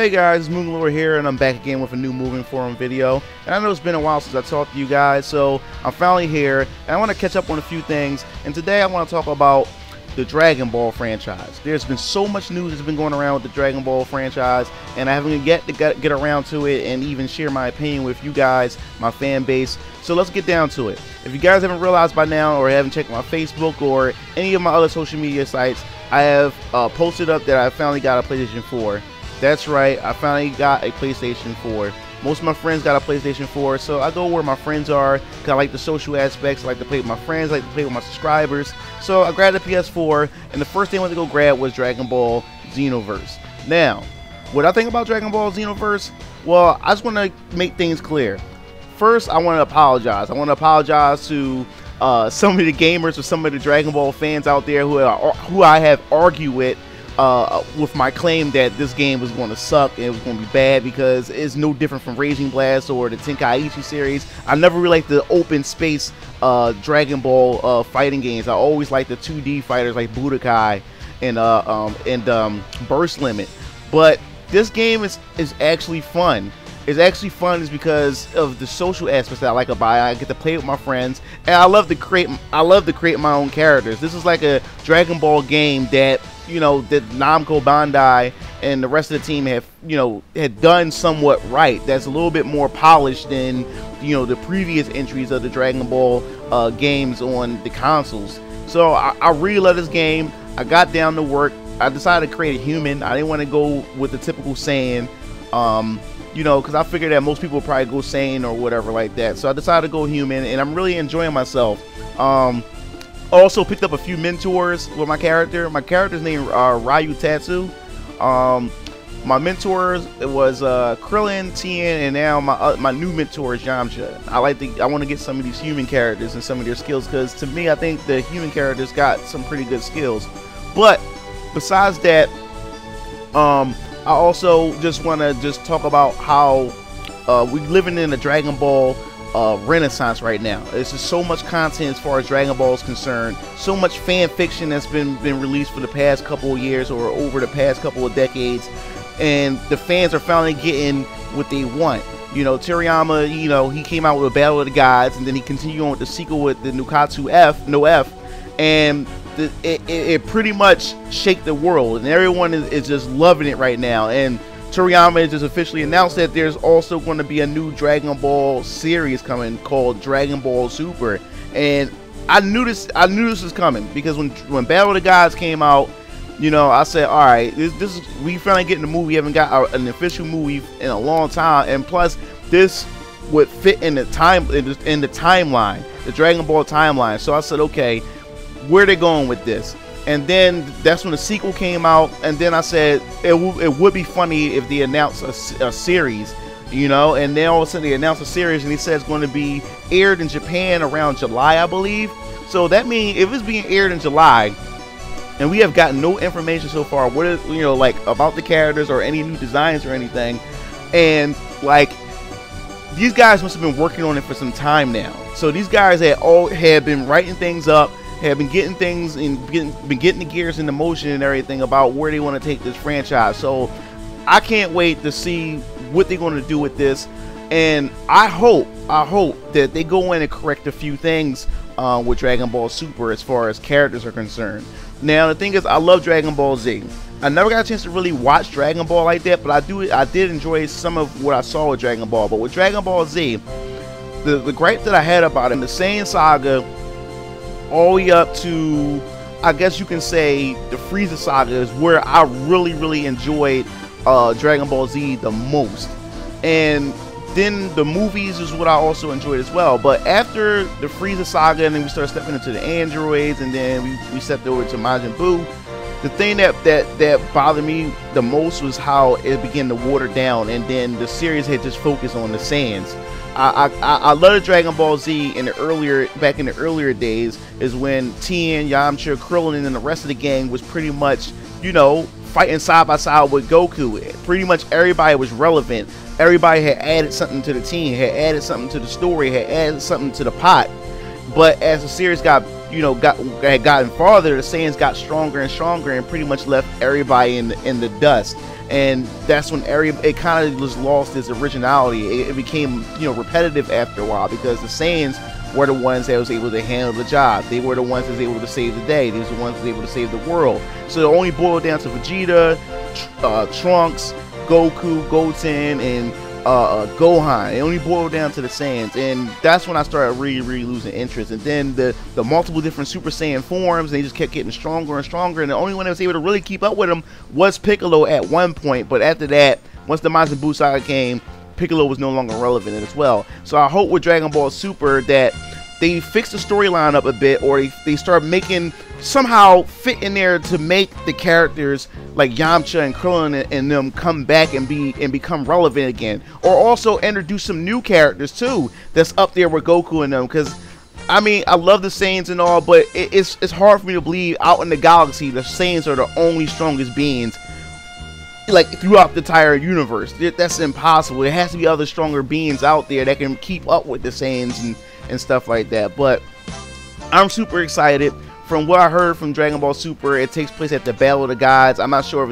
Hey guys, it's MugenLord here, and I'm back again with a new Mugen Forum video. And I know it's been a while since I talked to you guys, so I'm finally here, and I want to catch up on a few things. And today I want to talk about the Dragon Ball franchise. There's been so much news that's been going around with the Dragon Ball franchise, and I haven't yet to get around to it and even share my opinion with you guys, my fan base. So let's get down to it. If you guys haven't realized by now, or haven't checked my Facebook or any of my other social media sites, I have posted up that I finally got a PlayStation 4. That's right, I finally got a PlayStation 4. Most of my friends got a PlayStation 4, so I go where my friends are, because I like the social aspects. I like to play with my friends, I like to play with my subscribers. So I grabbed a PS4, and the first thing I went to go grab was Dragon Ball Xenoverse. Now, what I think about Dragon Ball Xenoverse, well, I just want to make things clear. First, I want to apologize. I want to apologize to some of the gamers or some of the Dragon Ball fans out there who I have argued with my claim that this game was going to suck and it was going to be bad, because it's no different from Raging Blast or the Tenkaichi series. I never really liked the open space Dragon Ball fighting games. I always liked the 2D fighters like Budokai and Burst Limit. But this game is actually fun. It's actually fun is because of the social aspects that I like about it. I get to play with my friends, and I love to create my own characters. This is like a Dragon Ball game that, you know, that Namco Bandai and the rest of the team have, you know, had done somewhat right. That's a little bit more polished than, you know, the previous entries of the Dragon Ball games on the consoles. So I really love this game. I got down to work. I decided to create a human. I didn't want to go with the typical Saiyan, you know, because I figured that most people would probably go Saiyan or whatever like that. So I decided to go human, and I'm really enjoying myself. Also picked up a few mentors with my character. My character's name Ryu Tatsu. My mentors, it was Krillin, Tien, and now my new mentor is Yamcha. I want to get some of these human characters and some of their skills, because to me, I think the human characters got some pretty good skills. But besides that, I also just want to talk about how we're living in a Dragon Ball renaissance right now. There's just so much content as far as Dragon Ball is concerned, so much fan fiction that's been released for the past couple of years or over the past couple of decades, and the fans are finally getting what they want. You know, Toriyama, you know, he came out with a Battle of the Gods, and then he continued on with the sequel with the Nukatsu No F, and it pretty much shaked the world, and everyone is just loving it right now. And Toriyama has just officially announced that there's also going to be a new Dragon Ball series coming called Dragon Ball Super. And I knew this was coming, because when Battle of the Gods came out, you know, I said, all right, we finally getting a movie. We haven't got an official movie in a long time, and plus this would fit in the timeline, the Dragon Ball timeline. So I said, okay, where are they going with this? And then that's when the sequel came out, and then I said it would be funny if they announced a series, you know. And then all of a sudden they announced a series, and he said it's going to be aired in Japan around July, I believe. So that means if it's being aired in July, and we have gotten no information so far, what is, you know, like about the characters or any new designs or anything, and like these guys must have been working on it for some time now. So these guys had been writing things up, have been getting things and been getting the gears into motion and everything about where they want to take this franchise. So I can't wait to see what they're going to do with this, and I hope that they go in and correct a few things with Dragon Ball Super as far as characters are concerned. Now the thing is, I love Dragon Ball Z. I never got a chance to really watch Dragon Ball like that, but I did enjoy some of what I saw with Dragon Ball. But with Dragon Ball Z, the gripe that I had about it, in the Saiyan saga all the way up to, I guess you can say, the Frieza saga, is where I really enjoyed Dragon Ball Z the most. And then the movies is what I also enjoyed as well. But after the Frieza saga, and then we started stepping into the androids, and then we stepped over to Majin Buu, the thing that bothered me the most was how it began to water down, and then the series had just focused on the Saiyans. I love Dragon Ball Z back in the earlier days, is when Tien, Yamcha, Krillin, and the rest of the gang was pretty much, you know, fighting side by side with Goku. Pretty much everybody was relevant. Everybody had added something to the team, had added something to the story, had added something to the pot. But as the series got you know, had gotten farther, the Saiyans got stronger and stronger and pretty much left everybody in the dust. And that's when it kind of just lost its originality. It became, you know, repetitive after a while, because the Saiyans were the ones that was able to handle the job. They were the ones that was able to save the day. They was the ones that was able to save the world. So it only boiled down to Vegeta, Trunks, Goku, Goten, and Gohan. It only boiled down to the Saiyans, and that's when I started really losing interest. And then the multiple different Super Saiyan forms, they just kept getting stronger and stronger, and the only one that was able to really keep up with them was Piccolo at one point. But after that, once the Majin Buu saga came, Piccolo was no longer relevant as well. So I hope with Dragon Ball Super that they fix the storyline up a bit, or they start making, somehow fit in there to make the characters like Yamcha and Krillin and them come back and become relevant again, or also introduce some new characters too that's up there with Goku and them. Because I mean, I love the Saiyans and all, but it's hard for me to believe out in the galaxy the Saiyans are the only strongest beings like throughout the entire universe. That's impossible. There has to be other stronger beings out there that can keep up with the Saiyans and stuff like that. But I'm super excited. From what I heard from Dragon Ball Super, it takes place at the Battle of the Gods. I'm not sure if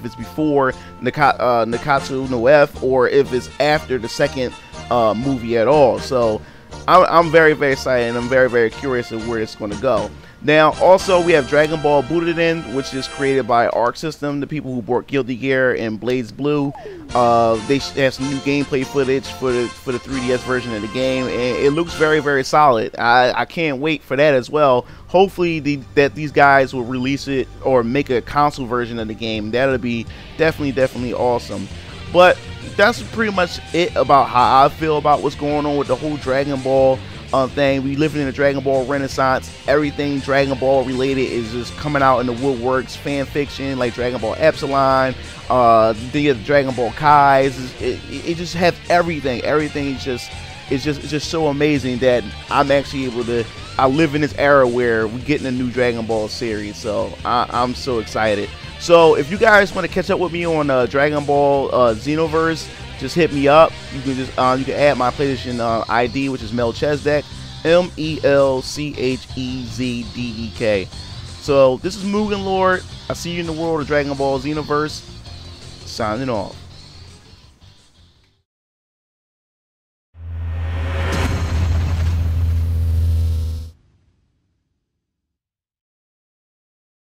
it's before Nikatsu no F, or if it's after the second movie at all. So I'm very excited, and I'm very curious of where it's going to go. Now, also, we have Dragon Ball Butoden, which is created by Arc System, the people who brought Guilty Gear and Blades Blue. They have some new gameplay footage for the 3DS version of the game, and it looks very solid. I can't wait for that as well. Hopefully, that these guys will release it or make a console version of the game. That'll be definitely awesome. But that's pretty much it about how I feel about what's going on with the whole Dragon Ball thing. We living in a Dragon Ball renaissance. Everything Dragon Ball related is just coming out in the woodworks. Fan fiction like Dragon Ball Epsilon, the Dragon Ball Kai. It just has everything. Everything is just so amazing that I'm actually able to. I live in this era where we're getting a new Dragon Ball series, so I'm so excited. So if you guys want to catch up with me on Dragon Ball Xenoverse, just hit me up. You can just you can add my PlayStation ID, which is Melchezdek, MELCHEZDEK. So this is MugenLord. I see you in the world of Dragon Ball Xenoverse. Signing off.